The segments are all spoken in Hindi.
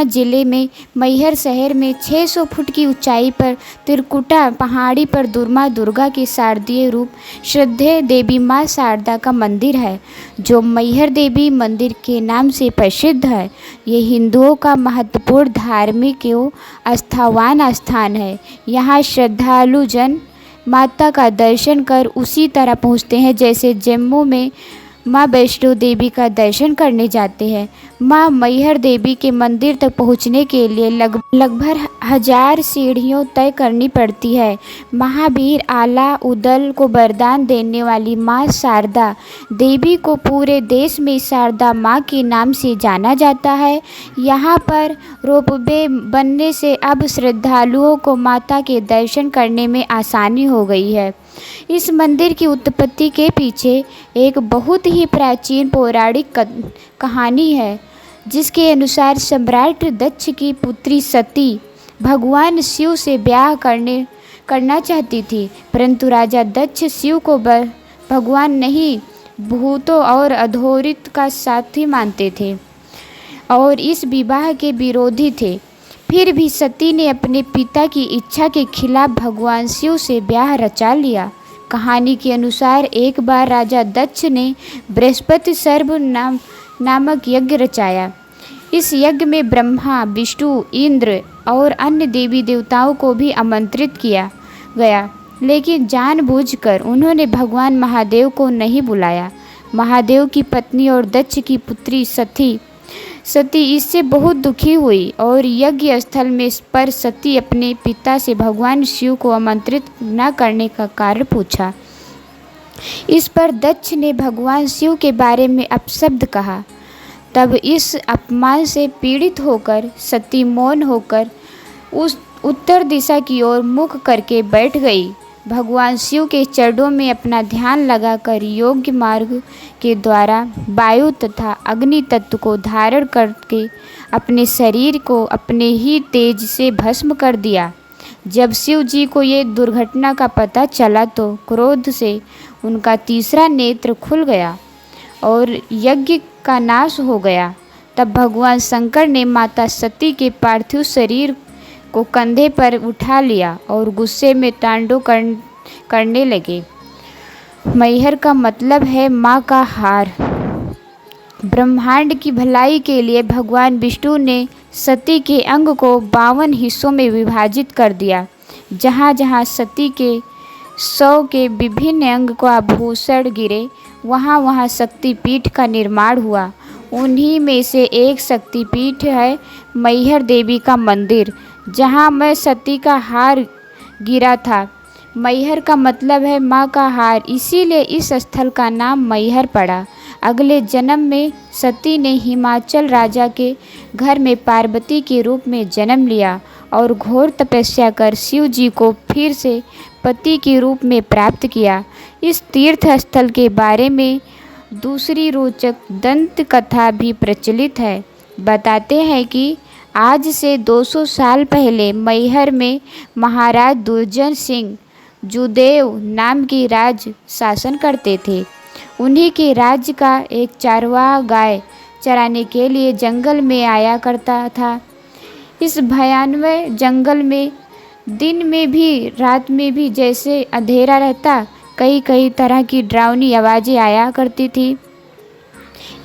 जिले में मैहर शहर में 600 फुट की ऊंचाई पर त्रिकुटा पहाड़ी पर दुर्मा दुर्गा के शारदीय रूप श्रद्धेय देवी माँ शारदा का मंदिर है, जो मैहर देवी मंदिर के नाम से प्रसिद्ध है। ये हिंदुओं का महत्वपूर्ण धार्मिक एवं आस्थावान स्थान है। यहाँ श्रद्धालु जन माता का दर्शन कर उसी तरह पहुँचते हैं जैसे जम्मू में माँ वैष्णो देवी का दर्शन करने जाते हैं। माँ मैहर देवी के मंदिर तक पहुँचने के लिए लगभग 1000 सीढ़ियों तय करनी पड़ती है। महावीर आला उदल को वरदान देने वाली माँ शारदा देवी को पूरे देश में शारदा माँ के नाम से जाना जाता है। यहाँ पर रोपवे बनने से अब श्रद्धालुओं को माता के दर्शन करने में आसानी हो गई है। इस मंदिर की उत्पत्ति के पीछे एक बहुत ही प्राचीन पौराणिक कहानी है, जिसके अनुसार सम्राट दक्ष की पुत्री सती भगवान शिव से ब्याह करना चाहती थी, परंतु राजा दक्ष शिव को भगवान नहीं भूतों और अधोरित का साथी मानते थे और इस विवाह के विरोधी थे। फिर भी सती ने अपने पिता की इच्छा के खिलाफ भगवान शिव से ब्याह रचा लिया। कहानी के अनुसार एक बार राजा दक्ष ने बृहस्पति सर्व नामक यज्ञ रचाया। इस यज्ञ में ब्रह्मा, विष्णु, इंद्र और अन्य देवी देवताओं को भी आमंत्रित किया गया, लेकिन जानबूझकर उन्होंने भगवान महादेव को नहीं बुलाया। महादेव की पत्नी और दक्ष की पुत्री सती इससे बहुत दुखी हुई और यज्ञ स्थल में पर सती अपने पिता से भगवान शिव को आमंत्रित न करने का कारण पूछा। इस पर दक्ष ने भगवान शिव के बारे में अपशब्द कहा। तब इस अपमान से पीड़ित होकर सती मौन होकर उस उत्तर दिशा की ओर मुख करके बैठ गई। भगवान शिव के चरणों में अपना ध्यान लगाकर योग्य मार्ग के द्वारा वायु तथा अग्नि तत्व को धारण करके अपने शरीर को अपने ही तेज से भस्म कर दिया। जब शिव जी को ये दुर्घटना का पता चला तो क्रोध से उनका तीसरा नेत्र खुल गया और यज्ञ का नाश हो गया। तब भगवान शंकर ने माता सती के पार्थिव शरीर को कंधे पर उठा लिया और गुस्से में तांडव करने लगे। मैहर का मतलब है माँ का हार। ब्रह्मांड की भलाई के लिए भगवान विष्णु ने सती के अंग को 52 हिस्सों में विभाजित कर दिया। जहाँ जहाँ सती के 100 के विभिन्न अंग को आभूषण गिरे, वहाँ वहाँ शक्तिपीठ का निर्माण हुआ। उन्हीं में से एक शक्तिपीठ है मैहर देवी का मंदिर, जहाँ मैं सती का हार गिरा था। मैहर का मतलब है माँ का हार, इसीलिए इस स्थल का नाम मैहर पड़ा। अगले जन्म में सती ने हिमाचल राजा के घर में पार्वती के रूप में जन्म लिया और घोर तपस्या कर शिव जी को फिर से पति के रूप में प्राप्त किया। इस तीर्थ स्थल के बारे में दूसरी रोचक दंत कथा भी प्रचलित है। बताते हैं कि आज से 200 साल पहले मैहर में महाराज दुर्जन सिंह जुदेव नाम की राज शासन करते थे। उन्हीं के राज्य का एक चारवाहा गाय चराने के लिए जंगल में आया करता था। इस भयानक जंगल में दिन में भी रात में भी जैसे अंधेरा रहता, कई तरह की डरावनी आवाज़ें आया करती थी।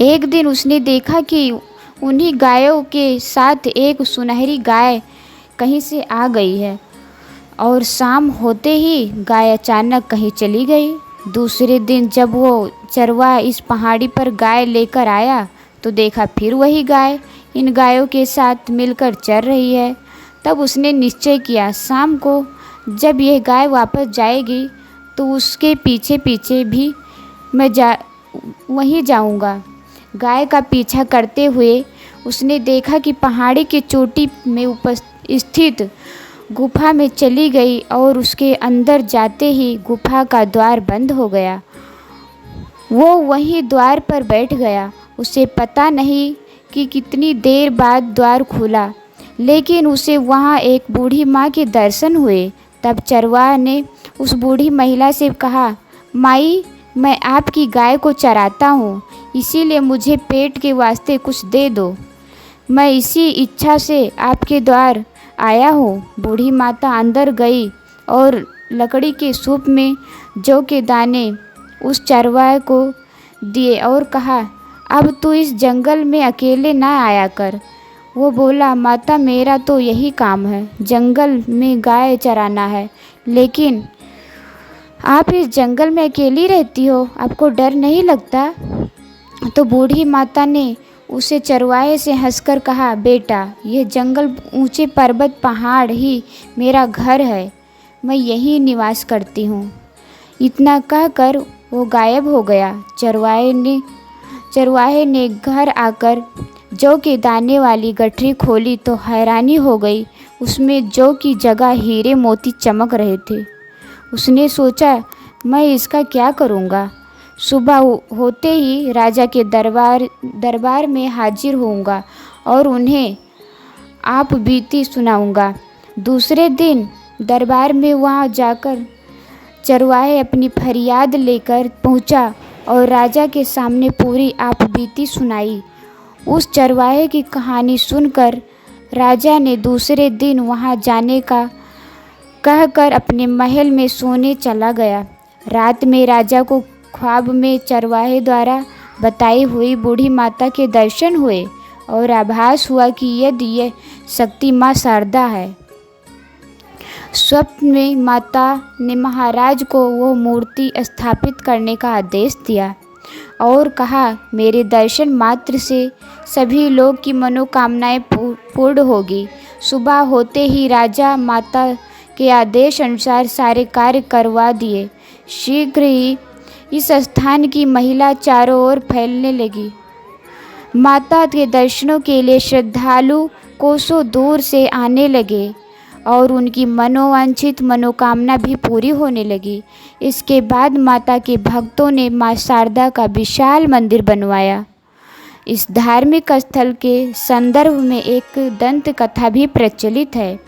एक दिन उसने देखा कि उन्हीं गायों के साथ एक सुनहरी गाय कहीं से आ गई है और शाम होते ही गाय अचानक कहीं चली गई। दूसरे दिन जब वो चरवाहा इस पहाड़ी पर गाय लेकर आया तो देखा फिर वही गाय इन गायों के साथ मिलकर चर रही है। तब उसने निश्चय किया, शाम को जब यह गाय वापस जाएगी तो उसके पीछे पीछे भी मैं वहीं जाऊंगा। गाय का पीछा करते हुए उसने देखा कि पहाड़ी की चोटी में स्थित गुफा में चली गई और उसके अंदर जाते ही गुफा का द्वार बंद हो गया। वो वहीं द्वार पर बैठ गया। उसे पता नहीं कि कितनी देर बाद द्वार खुला, लेकिन उसे वहाँ एक बूढ़ी माँ के दर्शन हुए। तब चरवाहा ने उस बूढ़ी महिला से कहा, माई, मैं आपकी गाय को चराता हूँ, इसीलिए मुझे पेट के वास्ते कुछ दे दो। मैं इसी इच्छा से आपके द्वार आया हूँ। बूढ़ी माता अंदर गई और लकड़ी के सूप में जौ के दाने उस चरवाहे को दिए और कहा, अब तू इस जंगल में अकेले ना आया कर। वो बोला, माता मेरा तो यही काम है, जंगल में गाय चराना है, लेकिन आप इस जंगल में अकेली रहती हो, आपको डर नहीं लगता? तो बूढ़ी माता ने उसे चरवाहे से हंसकर कहा, बेटा यह जंगल, ऊंचे पर्वत, पहाड़ ही मेरा घर है, मैं यहीं निवास करती हूँ। इतना कहकर वो गायब हो गया। चरवाहे ने घर आकर जौ के दाने वाली गठरी खोली तो हैरानी हो गई, उसमें जौ की जगह हीरे मोती चमक रहे थे। उसने सोचा, मैं इसका क्या करूँगा? सुबह होते ही राजा के दरबार में हाजिर होऊंगा और उन्हें आप बीती सुनाऊंगा। दूसरे दिन दरबार में वहां जाकर चरवाहे अपनी फरियाद लेकर पहुंचा और राजा के सामने पूरी आप बीती सुनाई। उस चरवाहे की कहानी सुनकर राजा ने दूसरे दिन वहां जाने का कहकर अपने महल में सोने चला गया। रात में राजा को ख्वाब में चरवाहे द्वारा बताई हुई बूढ़ी माता के दर्शन हुए और आभास हुआ कि यदि यह शक्ति माँ शारदा है। स्वप्न में माता ने महाराज को वो मूर्ति स्थापित करने का आदेश दिया और कहा, मेरे दर्शन मात्र से सभी लोग की मनोकामनाएं पूर्ण होगी। सुबह होते ही राजा माता के आदेश अनुसार सारे कार्य करवा दिए। शीघ्र ही इस स्थान की महिला चारों ओर फैलने लगी। माता के दर्शनों के लिए श्रद्धालु कोसों दूर से आने लगे और उनकी मनोवांछित मनोकामना भी पूरी होने लगी। इसके बाद माता के भक्तों ने माँ शारदा का विशाल मंदिर बनवाया। इस धार्मिक स्थल के संदर्भ में एक दंत कथा भी प्रचलित है।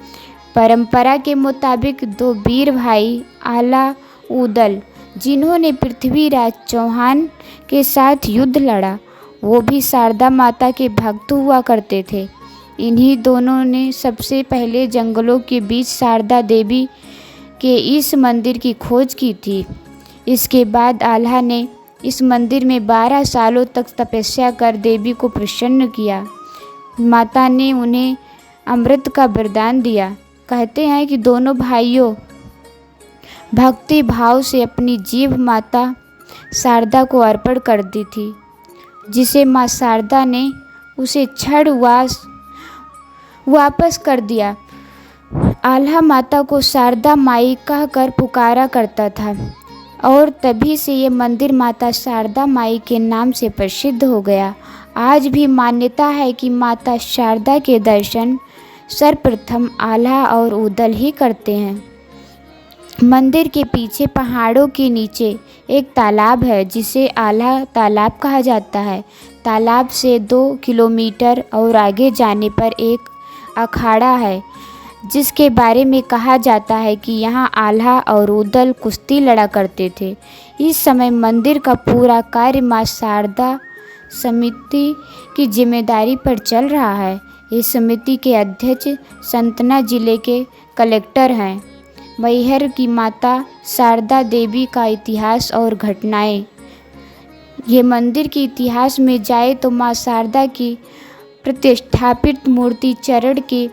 परंपरा के मुताबिक दो वीर भाई आला उदल, जिन्होंने पृथ्वीराज चौहान के साथ युद्ध लड़ा, वो भी शारदा माता के भक्त हुआ करते थे। इन्हीं दोनों ने सबसे पहले जंगलों के बीच शारदा देवी के इस मंदिर की खोज की थी। इसके बाद आल्हा ने इस मंदिर में 12 सालों तक तपस्या कर देवी को प्रसन्न किया। माता ने उन्हें अमृत का वरदान दिया। कहते हैं कि दोनों भाइयों भक्ति भाव से अपनी जीभ माता शारदा को अर्पण कर दी थी, जिसे माँ शारदा ने उसे क्षणवास वापस कर दिया। आल्हा माता को शारदा माई कहकर पुकारा करता था और तभी से ये मंदिर माता शारदा माई के नाम से प्रसिद्ध हो गया। आज भी मान्यता है कि माता शारदा के दर्शन सर्वप्रथम आल्हा और उदल ही करते हैं। मंदिर के पीछे पहाड़ों के नीचे एक तालाब है, जिसे आल्हा तालाब कहा जाता है। तालाब से 2 किलोमीटर और आगे जाने पर एक अखाड़ा है, जिसके बारे में कहा जाता है कि यहाँ आल्हा और उदल कुश्ती लड़ा करते थे। इस समय मंदिर का पूरा कार्य माँ शारदा समिति की जिम्मेदारी पर चल रहा है। इस समिति के अध्यक्ष सतना जिले के कलेक्टर हैं। मैहर की माता शारदा देवी का इतिहास और घटनाएं। ये मंदिर के इतिहास में जाए तो माँ शारदा की प्रतिष्ठापित मूर्ति चरण के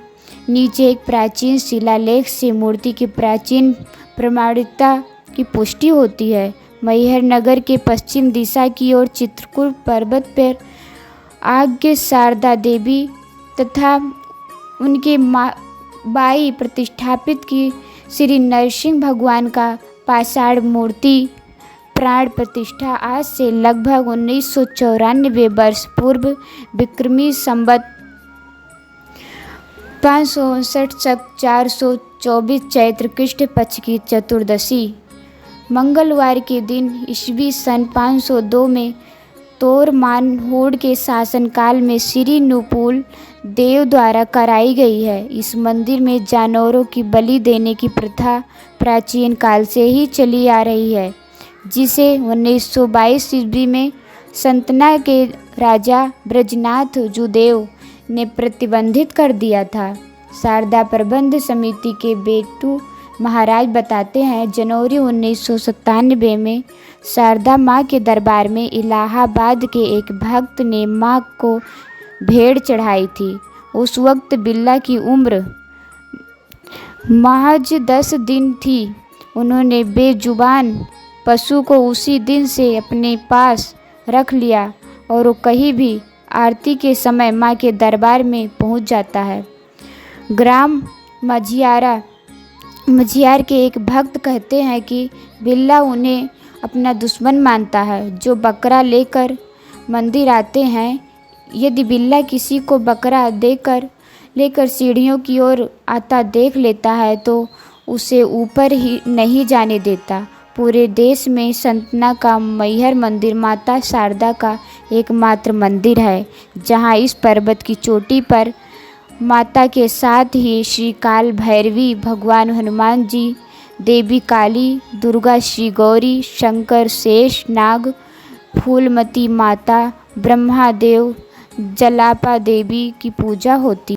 नीचे एक प्राचीन शिलालेख से मूर्ति की प्राचीन प्रमाणिकता की पुष्टि होती है। मैहर नगर के पश्चिम दिशा की ओर चित्रकूट पर्वत पर आज्ञ शारदा देवी तथा उनके बाई प्रतिष्ठापित की श्री नरसिंह भगवान का पाषाण मूर्ति प्राण प्रतिष्ठा आज से लगभग 1994 वर्ष पूर्व विक्रमी संवत 559-424 चैत्र कृष्ण पक्ष की चतुर्दशी मंगलवार के दिन ईस्वी सन 502 में तोरमान होड़ के शासनकाल में श्री नुपुल देव द्वारा कराई गई है। इस मंदिर में जानवरों की बलि देने की प्रथा प्राचीन काल से ही चली आ रही है, जिसे 1922 ईस्वी में सतना के राजा ब्रजनाथ जुदेव ने प्रतिबंधित कर दिया था। शारदा प्रबंध समिति के बेटू महाराज बताते हैं, जनवरी 1997 में शारदा माँ के दरबार में इलाहाबाद के एक भक्त ने माँ को भेड़ चढ़ाई थी। उस वक्त बिल्ला की उम्र महज 10 दिन थी। उन्होंने बेजुबान पशु को उसी दिन से अपने पास रख लिया और वो कहीं भी आरती के समय माँ के दरबार में पहुँच जाता है। ग्राम मझियार के एक भक्त कहते हैं कि बिल्ला उन्हें अपना दुश्मन मानता है, जो बकरा लेकर मंदिर आते हैं। यदि बिल्ला किसी को बकरा लेकर सीढ़ियों की ओर आता देख लेता है तो उसे ऊपर ही नहीं जाने देता। पूरे देश में सतना का मैहर मंदिर माता शारदा का एकमात्र मंदिर है, जहां इस पर्वत की चोटी पर माता के साथ ही श्री काल भैरवी, भगवान हनुमान जी, देवी काली, दुर्गा श्री गौरी, शंकर शेष नाग, फूलमती माता, ब्रह्मादेव, जलापा देवी की पूजा होती